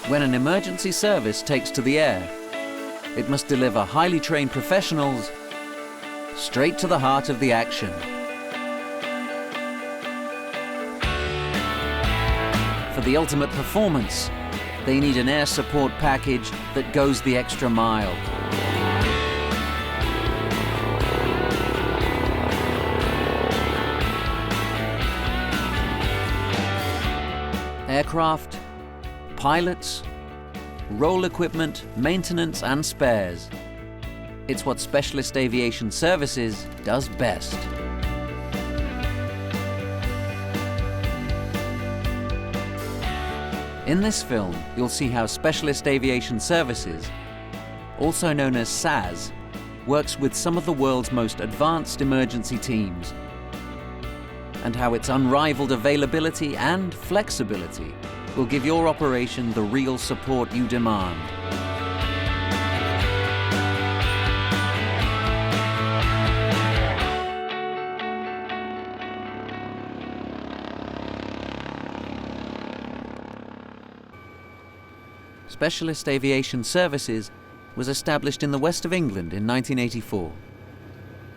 When an emergency service takes to the air, it must deliver highly trained professionals straight to the heart of the action. For the ultimate performance, they need an air support package that goes the extra mile. Aircraft, pilots, roll equipment, maintenance and spares. It's what Specialist Aviation Services does best. In this film, you'll see how Specialist Aviation Services, also known as SAS, works with some of the world's most advanced emergency teams, and how its unrivaled availability and flexibility will give your operation the real support you demand. Specialist Aviation Services was established in the west of England in 1984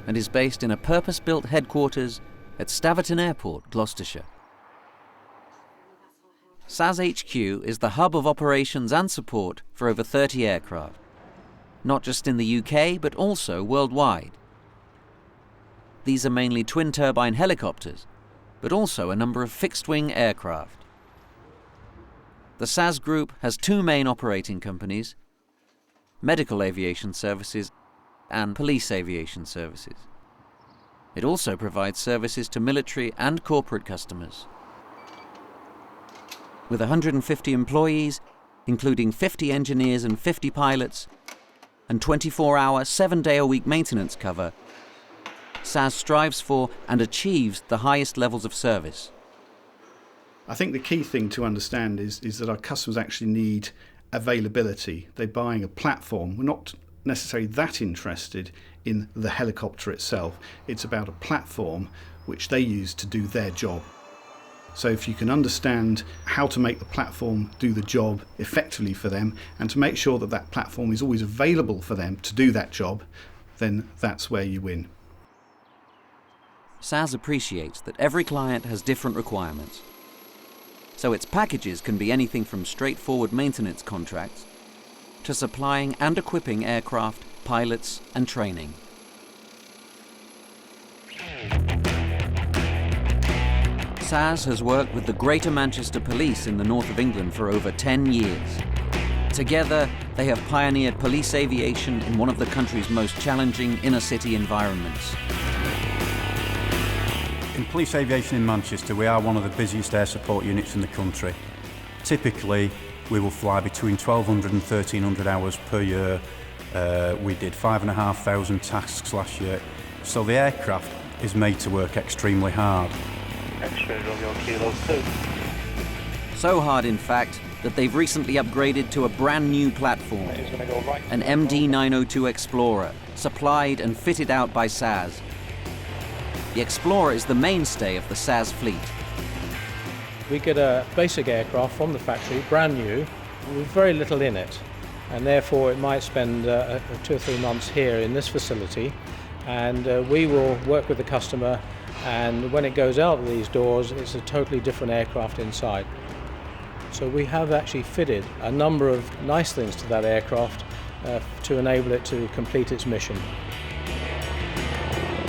and is based in a purpose-built headquarters at Staverton Airport, Gloucestershire. SAS HQ is the hub of operations and support for over 30 aircraft, not just in the UK but also worldwide. These are mainly twin-turbine helicopters, but also a number of fixed-wing aircraft. The SAS Group has two main operating companies: Medical Aviation Services and Police Aviation Services. It also provides services to military and corporate customers. With 150 employees, including 50 engineers and 50 pilots, and 24-hour, 7-day-a-week maintenance cover, SAS strives for and achieves the highest levels of service. I think the key thing to understand is that our customers actually need availability. They're buying a platform. We're not necessarily that interested in the helicopter itself. It's about a platform which they use to do their job. So if you can understand how to make the platform do the job effectively for them and to make sure that that platform is always available for them to do that job, then that's where you win. SAS appreciates that every client has different requirements, so its packages can be anything from straightforward maintenance contracts to supplying and equipping aircraft, pilots and training. SAS has worked with the Greater Manchester Police in the north of England for over 10 years. Together, they have pioneered police aviation in one of the country's most challenging inner-city environments. In police aviation in Manchester, we are one of the busiest air support units in the country. Typically, we will fly between 1,200 and 1,300 hours per year. We did 5,500 tasks last year. So the aircraft is made to work extremely hard. So hard, in fact, that they've recently upgraded to a brand new platform, an MD-902 Explorer, supplied and fitted out by SAS. The Explorer is the mainstay of the SAS fleet. We get a basic aircraft from the factory, brand new, with very little in it, and therefore it might spend 2 or 3 months here in this facility, and we will work with the customer, and when it goes out of these doors, it's a totally different aircraft inside. So we have actually fitted a number of nice things to that aircraft to enable it to complete its mission.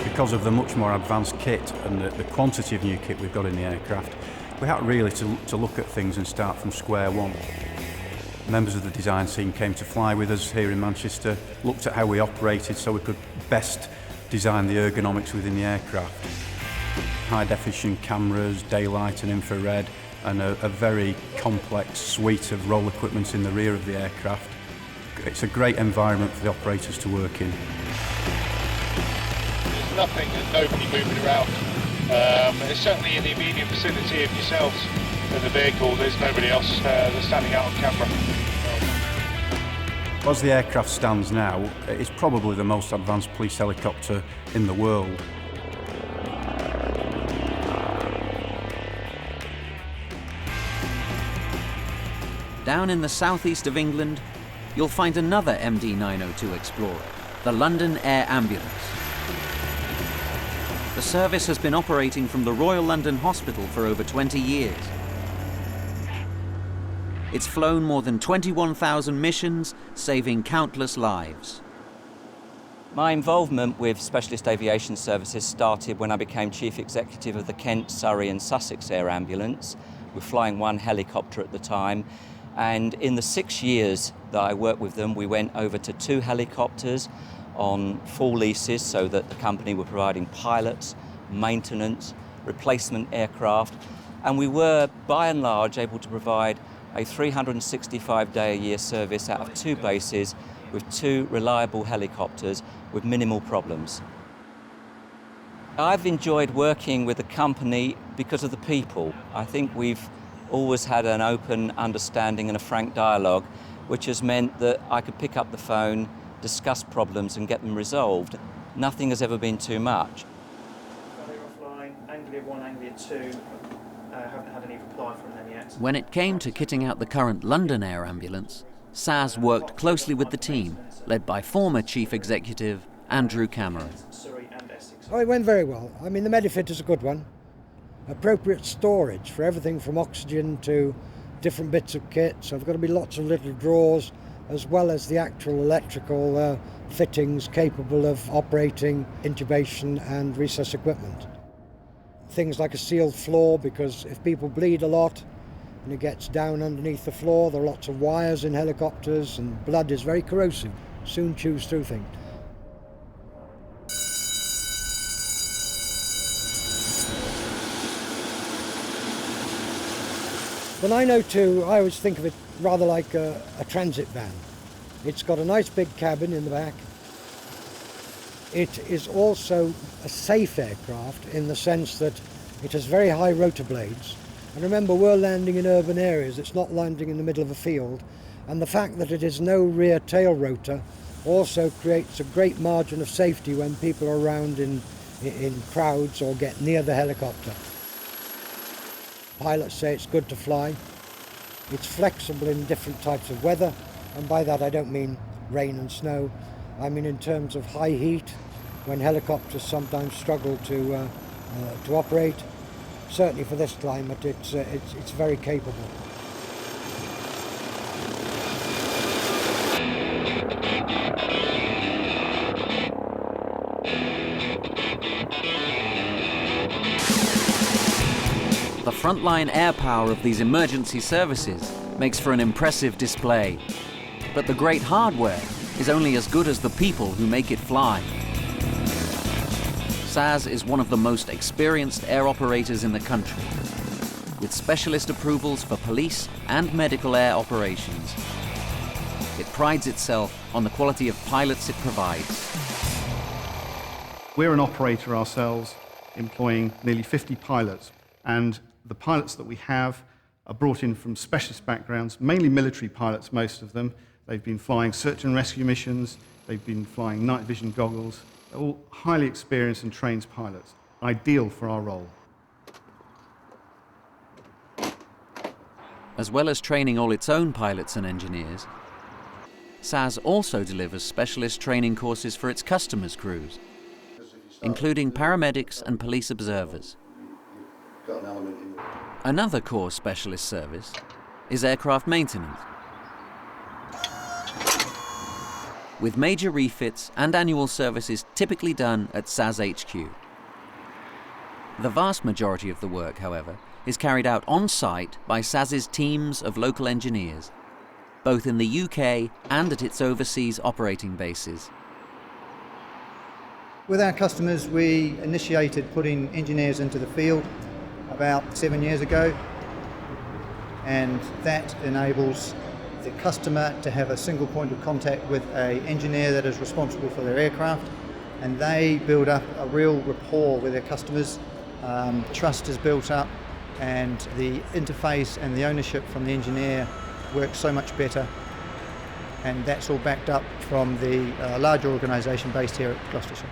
Because of the much more advanced kit and the quantity of new kit we've got in the aircraft, we had really to look at things and start from square one. Members of the design team came to fly with us here in Manchester, looked at how we operated so we could best design the ergonomics within the aircraft. High definition cameras, daylight and infrared, and a very complex suite of roll equipment in the rear of the aircraft. It's a great environment for the operators to work in. There's nothing and nobody moving around. It's certainly in the immediate vicinity of yourselves in the vehicle. There's nobody else that's standing out on camera. As the aircraft stands now, it's probably the most advanced police helicopter in the world. down in the southeast of England, you'll find another MD-902 Explorer, the London Air Ambulance. The service has been operating from the Royal London Hospital for over 20 years. It's flown more than 21,000 missions, saving countless lives. My involvement with Specialist Aviation Services started when I became Chief Executive of the Kent, Surrey and Sussex Air Ambulance. We're flying one helicopter at the time, and in the 6 years that I worked with them, we went over to 2 helicopters on full leases, so that the company were providing pilots, maintenance, replacement aircraft, and we were by and large able to provide a 365-day-a-year service out of 2 bases with 2 reliable helicopters with minimal problems. I've enjoyed working with the company because of the people. I think we've always had an open understanding and a frank dialogue, which has meant that I could pick up the phone, discuss problems and get them resolved. Nothing has ever been too much. Offline, Anglia 1, Anglia 2, haven't had any reply from them yet. When it came to kitting out the current London Air Ambulance, SAS worked closely with the team, led by former Chief Executive Andrew Cameron. Oh, it went very well. I mean, the Medifit is a good one. Appropriate storage for everything from oxygen to different bits of kit. So there's got to be lots of little drawers, as well as the actual electrical fittings capable of operating intubation and resus equipment. Things like a sealed floor, because if people bleed a lot and it gets down underneath the floor, there are lots of wires in helicopters and blood is very corrosive, soon chews through things. The 902, I always think of it rather like a transit van. It's got a nice big cabin in the back. It is also a safe aircraft in the sense that it has very high rotor blades. And remember, we're landing in urban areas, it's not landing in the middle of a field. And the fact that it is no rear tail rotor also creates a great margin of safety when people are around in crowds or get near the helicopter. Pilots say it's good to fly. It's flexible in different types of weather, and by that I don't mean rain and snow. I mean in terms of high heat, when helicopters sometimes struggle to operate. Certainly for this climate, it's very capable. The frontline air power of these emergency services makes for an impressive display. But the great hardware is only as good as the people who make it fly. SAS is one of the most experienced air operators in the country, with specialist approvals for police and medical air operations. It prides itself on the quality of pilots it provides. We're an operator ourselves, employing nearly 50 pilots, and the pilots that we have are brought in from specialist backgrounds, mainly military pilots, most of them. They've been flying search and rescue missions, they've been flying night vision goggles. They're all highly experienced and trained pilots, ideal for our role. As well as training all its own pilots and engineers, SAS also delivers specialist training courses for its customers' crews, including paramedics and police observers. Another core specialist service is aircraft maintenance, with major refits and annual services typically done at SAS HQ. The vast majority of the work, however, is carried out on-site by SAS's teams of local engineers, both in the UK and at its overseas operating bases. With our customers, we initiated putting engineers into the field about 7 years ago, and that enables the customer to have a single point of contact with an engineer that is responsible for their aircraft, and they build up a real rapport with their customers. Trust is built up, and the interface and the ownership from the engineer works so much better, and that's all backed up from the larger organisation based here at Gloucestershire.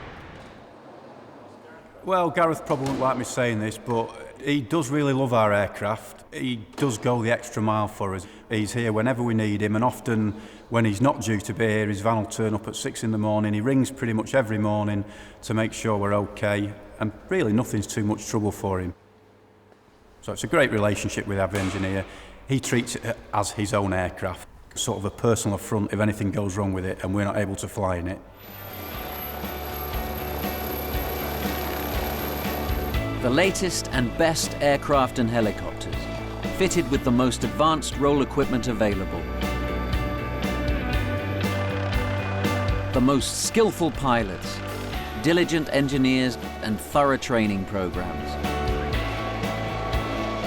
Well, Gareth probably won't like me saying this, but he does really love our aircraft. He does go the extra mile for us. He's here whenever we need him, and often when he's not due to be here, his van will turn up at 6 in the morning. He rings pretty much every morning to make sure we're okay, and really nothing's too much trouble for him. So it's a great relationship with our engineer. He treats it as his own aircraft, sort of a personal affront if anything goes wrong with it and we're not able to fly in it. The latest and best aircraft and helicopters, fitted with the most advanced roll equipment available. The most skillful pilots, diligent engineers and thorough training programs.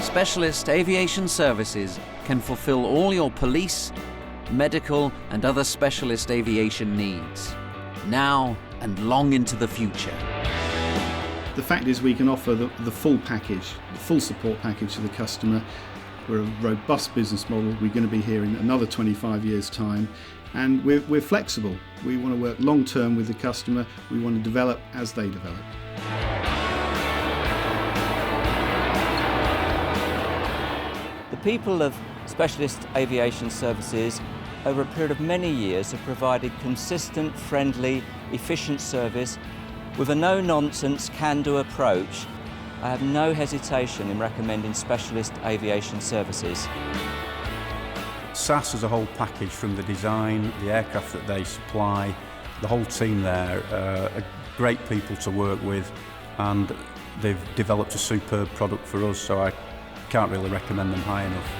Specialist Aviation Services can fulfill all your police, medical and other specialist aviation needs, now and long into the future. The fact is we can offer the full package, the full support package to the customer. We're a robust business model. We're going to be here in another 25 years' time, and we're flexible. We want to work long term with the customer. We want to develop as they develop. The people of Specialist Aviation Services over a period of many years have provided consistent, friendly, efficient service with a no-nonsense, can-do approach. I have no hesitation in recommending Specialist Aviation Services. SAS as a whole package, from the design, the aircraft that they supply, the whole team there are great people to work with, and they've developed a superb product for us, so I can't really recommend them high enough.